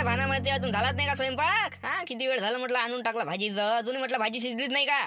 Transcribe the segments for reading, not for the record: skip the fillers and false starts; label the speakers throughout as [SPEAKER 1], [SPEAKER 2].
[SPEAKER 1] काय भानामध्ये अजून झालाच नाही का स्वयंपाक? हा किती वेळ झाला म्हटलं आणून टाकला भाजी अजून म्हटलं भाजी शिजलीच नाही का?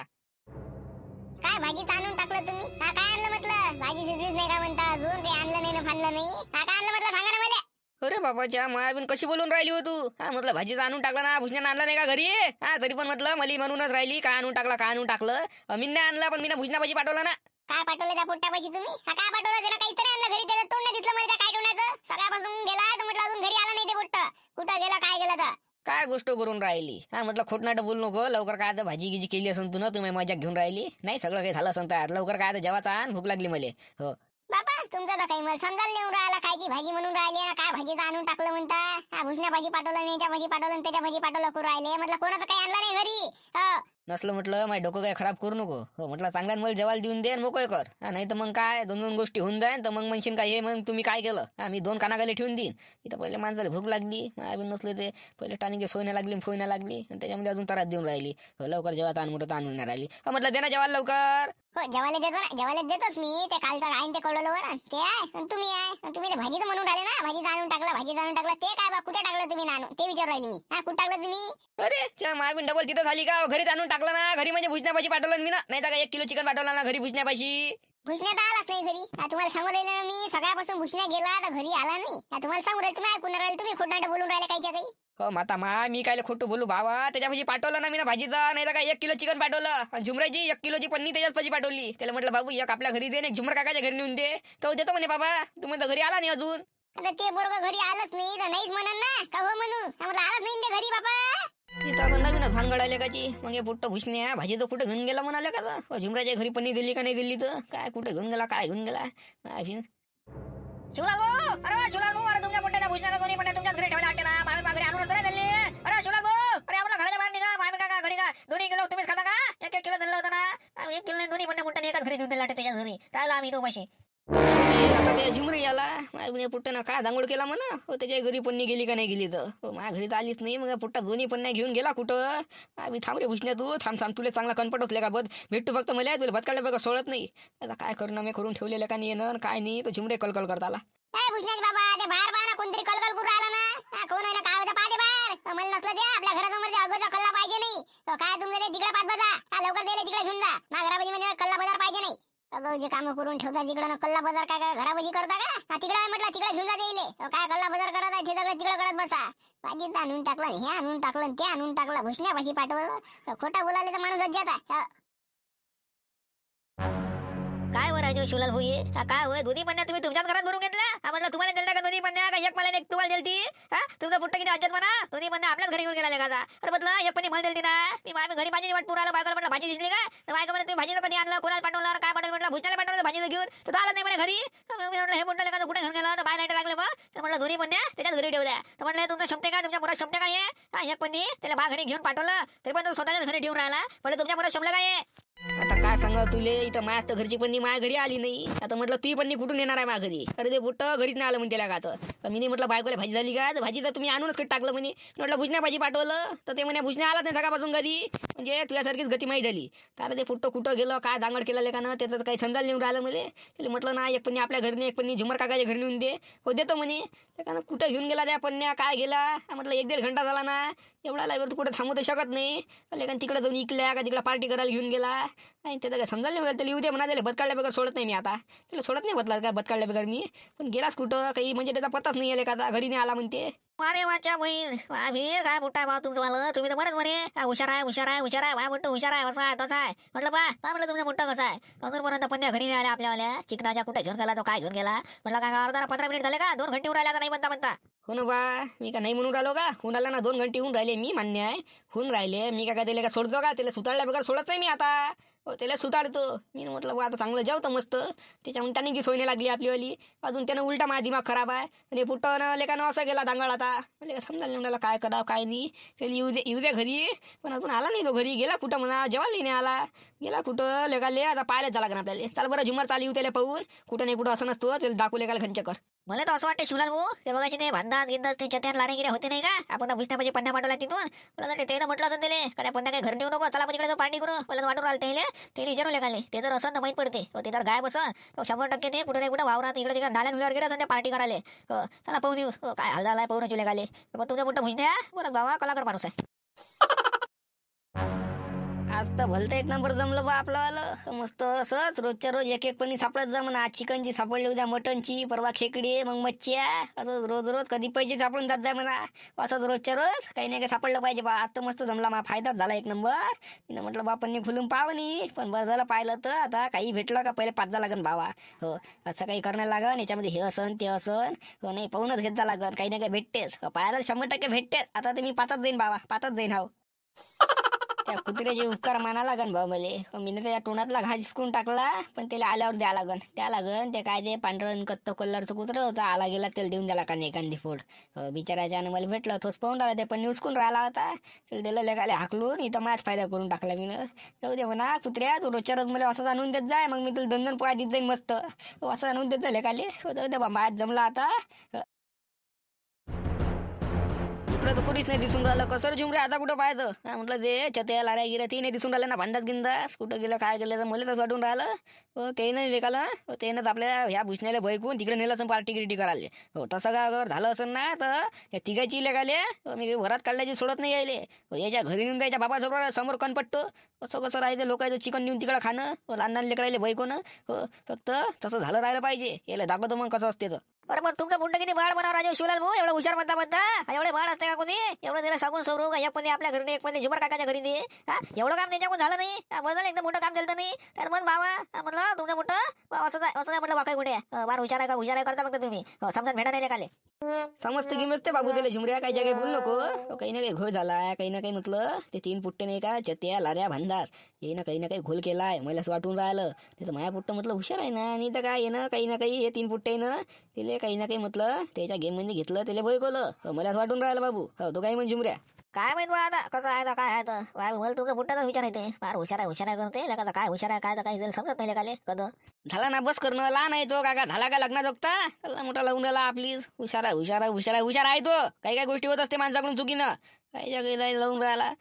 [SPEAKER 2] काय भाजी आणून टाकलं तुम्ही? हा काय आणलं म्हटलं? भाजी शिजलीच नाही का म्हणता? अजून ते आणलं नाही ना फाणलं नाही. हा काय आणलं म्हटलं सांगा ना मला.
[SPEAKER 1] अरे बाबाच्या मायाबीन कशी बोलून राहिली हो तू? हा म्हटलं भाजीचं आणून टाकलं ना, भुजण्यानं आणलं नाही का घरी? हा तरी पण म्हटलं मली म्हणूनच राहिली काय आणून टाकला काय आणून टाकलं. मी नाही आणला पण मी ना भुजना भाजी पाठवला ना.
[SPEAKER 2] काय पाठवलं त्या पोट्ट्यापाशी तुम्ही? हा काय पाठवलं? त्याला काहीतरी आणलं घरी, त्याचं तोंड नाही दिसलं मला काय ठेवण्याचं. सगळ्यापासून गेला तर म्हटलं अजून घरी आला नाही ते पोट्ट. कुठं गेला काय गेला तर?
[SPEAKER 1] काय गोष्ट करून राहिली? हा म्हटलं खोटनाटं बोलू नको. लवकर काय आता भाजी गिजी केली असून तू ना, तुम्ही मजा घेऊन राहिली नाही. सगळं काही झालं असं तयार. लवकर काय आता जेवायचं आण, भूक लागली मला. हो
[SPEAKER 2] बापा तुमचं तर काही मला समजायला नेऊन राहिला. खायची भाजी म्हणून राहिली ना, काय भाजीचं आणून टाकलं म्हणता? हा भुसण्या भाजी पाठवलं नाही, याच्या भाजी पाठवलं त्याच्या भाजी पाठवलं करू राहिले. म्हटलं कोणाचं काही आणलं नाही घरी. हो
[SPEAKER 1] नसलं म्हटलं माझं डोकं काय खराब करू नको. हो म्हटलं चांगल्या मला जेवायला देऊन दे मोकळे कर. नाही तर मग काय दोन दोन गोष्टी होऊन जाईन तर मग म्हणशील काय हे मग तुम्ही काय केलं. मी दोन कानाखाली ठेवून देईन. इथं पहिले माणसाला भूक लागली बी नसले ते पहिले टाणीची सोय नाही लागली फोय नाही लागली आणि त्याच्यामध्ये अजून त्रास देऊन राहिली. लवकर जेव्हा आण मोठं आणून नाही राहिली. म्हटलं दे ना जेवायला लवकर.
[SPEAKER 2] हो जेवायला देतो ना, जेवायला देतोच मी. ते कालचं आहे ते कळलं वर ते आहे आणि तुम्ही आहे. आणि तुम्ही ते भाजीचं म्हणून राहिले ना, भाजीचं आणून टाकलं भाजीचं आणून टाकलं. ते काय बा कुठे टाकलं तुम्ही नानू ते विचार राहिले मी. हा कुठे टाकलं तुम्ही?
[SPEAKER 1] अरे मायाबीन डबल तिथं झाली का? घरीच आणून टाकलं ना. घरी म्हणजे भुजण्या भाजी पाठवलं मी ना. नाही तर 1 किलो चिकन पाठवलं ना घरी भुजण्या भाजी.
[SPEAKER 2] भुसण्यात आलाच नाही घरी. तुम्हाला सांगून राहिले ना मी सगळ्यापासून भुसण्या गेला तर घरी आला नाही. तुम्हाला सांगून राहिले तुम्ही ऐकून राहिले. तुम्ही खोटनाटं बोलून राहिले काहीच्या काही.
[SPEAKER 1] हो माता मी काय खोटं बोलू भावा. त्याच्या भाजी पाठवलं ना मी ना भाजीचा. नाही तर काय 1 किलो चिकन पाठवलं आणि झुमराची 1 किलोची पन्नी त्याच्याच भाजी पाठवली. त्याला म्हटलं बाबू एक आपल्या घरी दे, एक झुमर काकाच्या घरी नेऊन दे. तो देतो म्हणे बाबा. तुम्ही तर घरी आला नाही अजून.
[SPEAKER 2] आता ते बरोबर घरी आलंच नाही तर नाहीच म्हणन ना का हो म्हणू. म्हटलं आलंच नाही ते घरी बाबा.
[SPEAKER 1] इथं आता नवीनच भानगड आले काची. मग हे पुट्ट भुसण्या भाजी तर कुठे घेऊन गेला म्हणाले का? झुमराच्या घरी पन्नी दिली का नाही दिली तर काय कुठे घेऊन गेला काय घेऊन गेला.
[SPEAKER 3] शिवलाल भाऊ, अरे शिवलाल भाऊ, अरे तुमच्या मोठ्या भुजण्याला दोन्ही पण तुमच्याच घरी ठेवले वाटते ना. मागरे आणूनच नाही दिली. अरे शिवलाल भाऊ, अरे आपल्या घराच्या बाहेर निघा. मामी काका घरी का 2 किलो तुम्हीच खाता का? 1 किलो दिलं होतं ना. 1 किलो दोन्ही पण मोठ्याने एकाच घरी देऊन दिला त्याच्याच घरी. राहिला आम्ही तो पैसे.
[SPEAKER 1] आता ते झुमरी आला पुट्ट्यानं काय दांगोड केला म्हणा. त्याच्या घरी पन्नी गेली का नाही गेली तर माझ्या घरी तर आलीच नाही. मग पुट्टा दोन्ही पन्न्या घेऊन गेला कुठं. मी थांब रे भुसण्या तू थांब तुला चांगला कणपट असले का बद भेटतो फक्त मला. तुला भतकाळल्या बघा सोडत नाही. आता काय करणं मी करून ठेवलेलं का नाही येणं काय नाही. तो झुमरे कलकल करता आला.
[SPEAKER 2] भुसण्याचे बाबा ते बाहेर पाहा ना कोणतरी कलकल करून राहिला ना. कोण आहे ना काय होतं पाहते बाहेर. मला नसलं ते आपल्या घरासमोर ते अगोदर कल्ला पाहिजे नाही. काय तुमचं ते तिकडे पाच बजा लवकर दिले तिकडे घेऊन जा. माझ्या घराबाजी म्हणजे कल्ला बाजार पाहिजे नाही. जे काम करून ठेवता तिकडे कल्ला बाजार काय घराबाजी करता का? तिकडे म्हटलं तिकडे घेऊन जा येईल. काय कल्ला बाजार करत आहे ते सगळं तिकडे करत बसा. भाजीत आणून टाकलं हे आणून टाकलं ते आणून टाकलं. भुसण्या भाजी पाठवलं खोटा बोलायला तर माणूस अज्जात आहे.
[SPEAKER 3] काय वरायचं शिवलाल भाऊ काय होय दोन्ही पन्न्या तुम्ही तुमच्याच घरात भरून घेतल्या. म्हटलं तुम्हाला दिलता का दोन्ही पन्न्या का एक मला एक तुम्हाला दिलती? तुमचा पुट्टा किती अज्जात म्हणा. दोन्ही पन्न्या आपल्याच घरी घेऊन गेला का? अरे म्हटलं एक पन्नी मला दिलती ना. मी घरी भाजी वाट पुराला बायकोला म्हटलं भाजी दिसली का? तर बायको म्हणे तुम्ही भाजीचं कधी आणलं कोणाला पाठवलं काय पाठवलं. म्हटलं भुसण्याला पाठवलं भाजीचं घेऊन तर आलं नाही म्हणे घरी. मी म्हटलं हे म्हटलं का कुठे घेऊन गेला तर बाय लाईट लागले. मग तर म्हटलं दोन्ही पन्न्या त्याच्याच घरी ठेवल्या. तर म्हटलं तुमचं क्षमते का तुमच्या मुलात क्षमते काय? एक पन्नी त्याला बा घरी घेऊन पाठवलं तरी पण तो स्वतःच्याच घरी ठेवून राहिला. म्हटलं तुमच्या मुलात क्षमलं काय?
[SPEAKER 1] आता काय सांगा तुले इथं माझ्या घरची पन्नी माझ्या घरी आली नाही. आता म्हटलं ती पन्नी कुठून येणार आहे माझ्या घरी. अरे ते बुट्ट घरीच नाही आलं म्हणते का. तर मी म्हटलं बायकोला भाजी झाली का? तर भाजी तर तुम्ही आणूनच कधी टाकलं म्हणे. म्हटलं भुसण्या भाजी पाठवलं तर ते म्हणे भुसण्या आलाच नाही सकाळपासून घरी. म्हणजे तुझ्यासारखीच गती माहीत झाली. तर ते पुट्ट कुठं गेलं काय दांगड केलं का ना त्याचं काही समजायला नेऊन राहिलं मला. त्याला म्हटलं ना एक पन्नी आपल्या घरी एक पन्नी झुमर काकाच्या घरी नेऊन दे. हो देतो म्हणे. त्या कुठं घेऊन गेला त्या पन्न्या काय गेला. म्हटलं 1-1.5 घंटा झाला ना. एवढा लाईवर कुठं थांबू तर शकत नाही. लेकिन तिकडे जाऊन इकल्या का तिकडे पार्टी करायला घेऊन गेला. आणि त्याचं काय समजायला नाही. त्याला येऊ दे म्हणा. त्याला बदकाळल्या बगर सोडत नाही मी. आता त्याला सोडत नाही बदला काय बदकाळल्या बगर मी. पण गेलाच कुठं काही म्हणजे त्याचा पत्ताच नाही आले का घरी नाही आला म्हणते.
[SPEAKER 3] अरे वाच्या बहीण काय मोठा भाव तुमचं मला. तुम्ही तर बरंच म्हणे हुशार आहे भाई मोठं हुशार आहे असं आहे तसं आहे. म्हटलं म्हटलं तुमचं मोठं कसं आहे. अगरपर्यंत पन्न्या घरी नाही आल्या आपल्यावाल्या. चिकनाच्या कुठे घेऊन गेला तो काय घेऊन गेला. म्हटलं काय अर्धा 15 मिनिट झाले का 2 घंटे राहिला आता नाही म्हणता.
[SPEAKER 1] हो ना बा मी का नाही म्हणून राहिलो का. होऊन आला ना 2 घंटे होऊन राहिले. मी मान्य आहे होऊन राहिले. मी काय त्याला का सोडतो का. त्याला सुताडल्या बगर सोडत नाही मी आता. त्याला सुताडतो मी. म्हटलं बा आता चांगलं जेवतं मस्त. त्याच्याहून त्याने की सोयने लागली आपलीवाली. अजून त्यानं उलटा माझा दिमाग खराब आहे. आणि पुट्टं लेकानं असं गेला दांगड. आता मला समजायला नाही म्हणाला काय करावं काय नाही. त्याला येऊ दे घरी. पण अजून आला नाही तो घरी. गेला कुठं म्हणा जेवायला नाही आला. गेला कुठं लेकाले आता पाहायलाच झाला का आपल्याला. चाल बरं झुमर चाल येऊ त्याला पाहून. कुठं नाही कुठं असं नसतो त्याला दाखवले का खंचकर.
[SPEAKER 3] मला तर असं वाटतं शिवलाल भाऊ ते बघायचे ते भांडात गिंदात ते चत्यात लारे गिरे होते नाही का आपण भुसण्यापाशी पन्न्या पाठवला तिथून मला तर ते म्हटलं होतं त्याला का त्या पन्न्या काही घर नेऊ नको चला आपण इकडे पार्टी करू मला तर वाटून राहिलं त्याला विचारू खाले ते जर असं तर माहीत पडते ते जर गायब असं तर 100% ते कुठे नाही कुठे वावरात इकडे तिकडे नाल्यात मिळवर गेलं त्या पार्टी करायला चला पाहू देऊ काय हाल झालाय पाहू चुले खाले मग तुमच्या मोठं भुसण्या बरं बाबा कलाकार माणूस आहे
[SPEAKER 1] आज तर भलतं एक नंबर जमलं बा आपलं आलं मस्त असंच रोजच्या रोज एक एक पणी सापडत जा म्हणा आज चिकनची सापडली उद्या मटनची परवा खेकडी मग मच्छ्या असं रोज रोज कधी पैसे सापडून जात जाय म्हणा असंच रोजच्या रोज काही नाही काही सापडलं पाहिजे बा आज तर मस्त जमला मा फायदाच झाला एक नंबर तिनं म्हटलं बापांनी खुलून पावनी पण बरं झालं पाहिलं तर आता काही भेटलं का पहिले पाच जा लागन भावा हो असं काही करायला लागन याच्यामध्ये हे असन ते असन हो नाही पाहूनच घेत जा लागन काही ना काही भेटतेच पाहायला 100% भेटतेच आता तर मी पातच जाईन बाबा पातच जाईन हो त्या कुत्र्याचे उपकार माना लागन भाऊ मले मी त्याच्या तोंडातला घास हिसकून टाकला पण त्याला आल्यावर द्या लागन ते काय ते पांढरं कत्त कलरचं कुत्रं होतं आला गेला त्याला देऊन द्याला एखादी फोड बिचाराच्या आणि मला भेटलं तोच पाहून राहिला ते पण उचकून राहिला होता त्याला दिलं लेगाले हाकलून इथं माझ फायदा करून टाकला मी जाऊ दे म्हणा कुत्र्या तू रोजच्या रोज मला असंच आणून देत जाय मग मी तुला 2-2 पोळ्या देत जाईन मस्त असं आणून देत जाय लेगाले जाऊ दे बा माझ जमला आता इकडं तर कोणीच नाही दिसून राहिलं कसं झुमरे आता कुठं पाहायचं म्हटलं ते चत्या लाऱ्या गिऱ्या ती नाही दिसून राहिलं ना भांडाच गिंदास कुठं गेलं काय गेलं तर मला तसं वाटून राहिलं ते नाही लेखालं तेनंच आपल्या ह्या भुसण्याला भयकून तिकडे नेलं असं पार्टी गिर्टी करायला हो तसं का अगर झालं असं ना तर या तिघाची लेखाले मी घरात काढल्याची सोडत नाही यायले याच्या घरी नेऊन द्यायच्या बाबासमोर समोर कणपट्टो असं कसं राहायचं लोकांचं चिकन नेऊन तिकडं खाणं लहान लहान लेकरायले भयकून हो फक्त तसं झालं राहिलं पाहिजे याला दाखवतो मग कसं असते तर
[SPEAKER 3] बरं मग तुमचं मुंड किती बाळ बनाव राजू शिवलाल भाऊ एवढं हुशार म्हणता एवढे बाळ असते का कोणी एवढं त्याला सांगून सौरू का एक मध्ये आपल्या घरी एक मध्ये झुमर काकाच्या घरी दे एवढं काम त्यांच्याकडून झालं नाही बदल एकदम मोठं काम झालं नाही तर मग बाबा म्हटलं तुमचं मोठं असं म्हटलं वाकाय कुठे बार हुशार आहे करता मग तुम्ही समजा भेटा नाही काले
[SPEAKER 1] समजते की मस्त बाबू त्याला झुमऱ्या काही जागे बोलू नको काही ना काही घोळ झालाय काही ना काही म्हटलं ते 3 पुट्टे नाही का चत्या लाऱ्या भांडास हे ना काही घोल केलाय मला असं वाटून राहिलं ते तर माझ्या पुट्ट म्हटलं हुशार आहे ना आणि तर काय ना काही हे 3 पुट्टे ना तिले काही ना काही म्हटलं त्याच्या गेम मध्ये घेतलं त्याला भयकवलं मला असं वाटून राहिलं बाबू हो तो काय म्हण झुमऱ्या
[SPEAKER 3] काय माहित बा आता कसं आहे काय आहे तर मला तुमचा पुट्टाचा विचार येते फार हुशार आहे करते का काय हुशार आहे काय तर काही समजत नाही काले कदं
[SPEAKER 1] झाला ना बस करणं लहान आहे तो काका झाला का लग्ना जोगता मोठा लावून राहिला आपली हुशार आहे तो काही गोष्टी होत असते माणसाकडून चुकीनं काही जागी लावून राहिला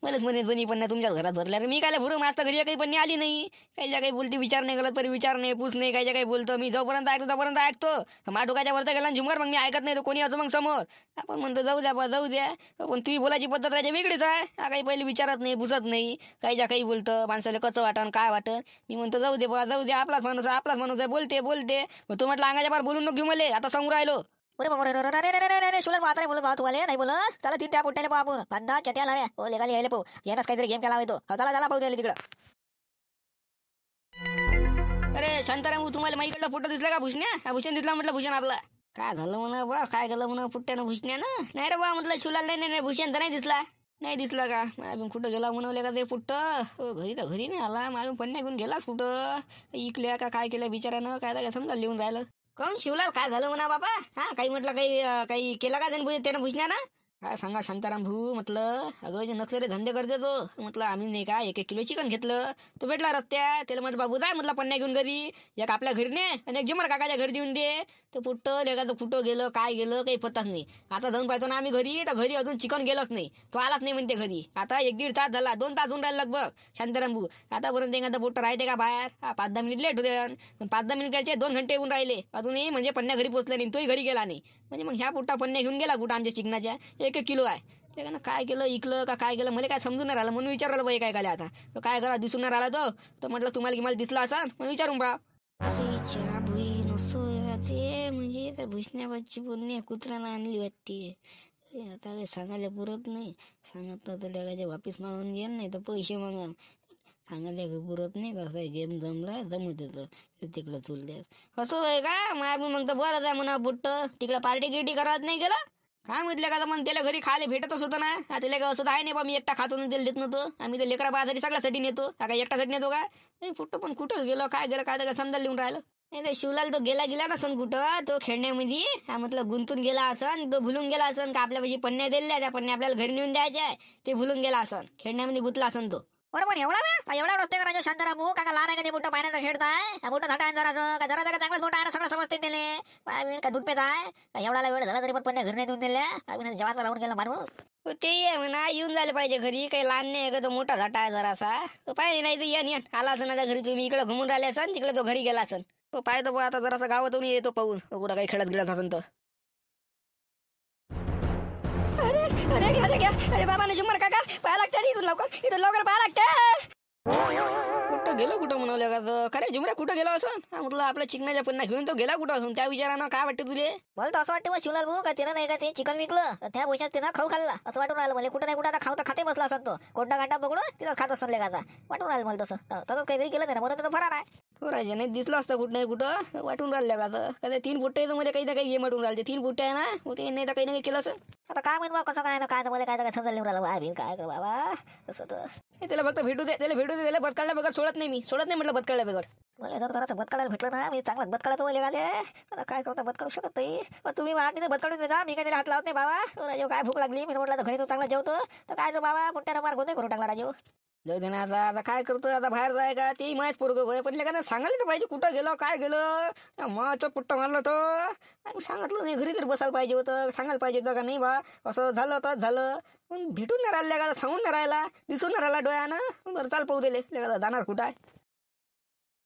[SPEAKER 1] मलाच म्हणे दोन्ही पण तुमच्याच घरात भरल्या मी काय भरू माझ्या घरी काही पण आली नाही काही काही बोलते विचार नाही करत तरी विचार नाही पूस नाही काही बोलतो मी जोपर्यंत ऐकतो माझ्या डोक्याच्या वरती गेला झुमर मग मी ऐकत नाही तो कोणी असं मग समोर आपण म्हणतो जाऊ द्या पण तुम्ही बोलायची पद्धत राहायची वेगळीच आहे काही पहिले विचारत नाही पुसत नाही काही बोलतं माणसाला कसं वाटन काय वाटत मी म्हणतो जाऊ दे आपलाच माणूस आहे बोलते मग तू म्हटलं अंगाच्या बाहेर बोलून नको घेऊ मला आता सांगू राहिलो
[SPEAKER 3] अरे बाबा रे शिवलाल आता बोलत भाऊ तुम्हाला नाही बोलत चला ती त्या पुट्ट्याला पाहू आपण बंदा चत्या लाऱ्या हो लेगाली यायला पाहू यानंच काहीतरी गेम केला होतो चला पाहू द्यायला तिकडं
[SPEAKER 1] अरे शांताराम तुम्हाला माईकडला पुट्टा दिसला का भुसण्या भूषण दिसला म्हटलं भूषण आपला काय झालं म्हणा बा काय झालं म्हणा पुट्ट्यानं भुसण्यानं नाही रे बा म्हटलं शिवलाल नाही भूषण तर नाही दिसला का मागून कुठं गेला म्हणवले का ते पुट्ट घरी नाही आला मागून पण नाही घेऊन गेलाच कुठं इकल्या का काय केलं बिचारानं काय समजा लिहून राहिलं कोण शिवलाल काय झालं म्हणा बाबा काही म्हटलं काही केलं का त्यानं भुसण्या ना काय सांगा शांताराम भाऊ म्हटलं अगं जे नसले रे धंदे करते तो म्हटलं आम्ही नाही का 1 किलो चिकन घेतलं तो भेटला रस्त्यात त्याला म्हटलं बाबू जाय म्हटलं पन्न्या घेऊन घरी एक आपल्या घरी ने आणि एक झुमर काकाच्या घरी देऊन दे तर पुट्ट लेखाचं कुठं गेलं काय गेलं काही पत्ताच नाही आता जाऊन पाहतो ना आम्ही घरी तर घरी अजून चिकन गेलंच नाही तो आलाच नाही म्हणते घरी आता 1-1.5 तास झाला 2 तास होऊन राहिला लगभग शांताराम भाऊ आतापर्यंत एखादा पुट्ट राहते का बाहेर 5-10 मिनिट लेट होते 5-10 मिनिटाचे 2 घंटे येऊन राहिले अजूनही म्हणजे पन्न्या घरी पोचला नाही तोही घरी गेला नाही म्हणजे मग ह्या पुट्टा पन्न्या घेऊन गेला कुठं आमच्या चिकनाच्या 1 किलो आहे काय केलं इकलं का काय केलं मला काय समजून नाही राहिलं म्हणून विचारायला बाई काय काय आता काय करा दिसून नाही राहिला तो म्हटलं तुम्हाला की मला दिसला असा म्हणून विचारून बा ते म्हणजे त्या भुसण्याबाची पुण्य कुत्र्यानं आणली वाटते आता काही सांगायला पुरत नाही सांगत तर वापिस मागून घेऊन नाही तर पैसे मागा सांगायला पुरत नाही कसं गेम जमला जमत येतं तिकडं चुलत्यास असं आहे का मग तर बरं आहे म्हणा पुट्ट तिकडं पार्टी गिर्टी करत नाही गेला काय म्हटलं का मग त्याला घरी खायला भेटतच होतं ना त्याला काय असं आहे नाही बा मी एकटा खातो त्याला देत नव्हतं आम्ही ते लेकरा बाजारी सगळ्यासाठी नेतो काय एकटासाठी नेतो का नाही पुट्ट पण कुठं गेलं काय काय समजा लिहून राहिलं नाही ते शिवलाल तो गेला नसन कुठं तो खेळण्यामध्ये म्हटलं गुंतून गेला असन तो भुलून गेला असन का आपल्यापाशी पन्न्या दिल्या त्या पन्न्या आपल्याला घरी नेऊन द्यायच्या ते भुलून गेला असन खेळण्यामध्ये गुंतला असन तो
[SPEAKER 3] बरोबर एवढा वेळ असते का राजू शांताराम भाऊ काका लहान आहे का ते मोठं पाण्याचं खेळताय मोठं झाटा आहे जरासं का जरा चांगलाच मोठा आहे सगळं समजते त्याले का दूध पेत आहे का एवढा वेळ झाला तरी पण घरी नाही देऊन दिल्या जेवायचा राहून गेला माणूस
[SPEAKER 1] ते आहे म्हणा येऊन जायला पाहिजे घरी काही लहान नाही का तो मोठा झाटा आहे जरासा पाहिजे नाही तर येन आला असं ना घरी तुम्ही इकडे घुमून राहिले असन तिकडे तो घरी गेला असन पाहतो आता जरासा गावातून येतो पाहून कुठं काही खेळत गिळत असन तर अरे अरे घ्या घ्या अरे बाबा झुमर काका पाहा लागते इथून लवकर पाहा लागते कुठं गेलो कुठं म्हणावलं का खरे झुमऱ्या कुठं गेलो असं म्हटलं आपल्या चिकनाच्या पन्ना घेऊन तो गेला कुठं असून त्या विचारानं काय वाटतं तुले
[SPEAKER 3] मला तर असं वाटतं मग शिवलाल भाऊ का त्यानं नाही का ते चिकन विकलं त्या पैशात त्यानं खाऊ खाल्ला असं वाटून राहिलं मला कुठं नाही कुठं आता खाऊ तर खाते बसला असतो तो कोणता गांडा पकडून तिथं खात असतो का आता वाटून राहिलं मला तसं तसंच काहीतरी केलं त्यानं म्हणून त्याचं फरार आहे
[SPEAKER 1] हो राजे नाही दिसलं असतं कुठं नाही कुठं वाटून राहिलं का 3 फुटे तर मला काही ना काही गेम वाटून राहिले 3 फुटे आहे ना ते नाही तर काही ना काही केलं असं
[SPEAKER 3] आता काय माहित बा कसं काय काय तर मला काय समजायला राहिलं बा काय कर बाबा कसं तर
[SPEAKER 1] त्याला फक्त भेटू दे त्याला बदकाळल्या बगैर सोडत नाही म्हटलं बदकाळल्या बगैर
[SPEAKER 3] मला जर जरा बदकाळायला भेटलं ना मी चांगलाच बदकाळायचं बोले गाले आता काय करता बदकाळू शकत नाही तुम्ही मला बदकाळून जा मी काही हात लावत नाही बाबा राजीव काय भूक लागली मी म्हटलं तर घरी तो चांगला जेवतो तर काय जो बाबा मोठ्यानं मार गोंधळ करून टाकला राजीव
[SPEAKER 1] जाऊ दे ना आता काय करतो आता बाहेर जाय का तेही माझ्याच पोरगं होय पण का सांगायला तर पाहिजे कुठं गेलो काय गेलं माचं पुट्ट मारलं तर सांगितलं नाही घरी तरी बसायला पाहिजे होतं सांगायला पाहिजे होतं का नाही बा असं झालं तर झालं पण भेटून नाही राहिल्या का सांगून नाही राहिला दिसून नाही राहिला डोळ्यानं बरं चाल पाहू दिले जाणार कुठं आहे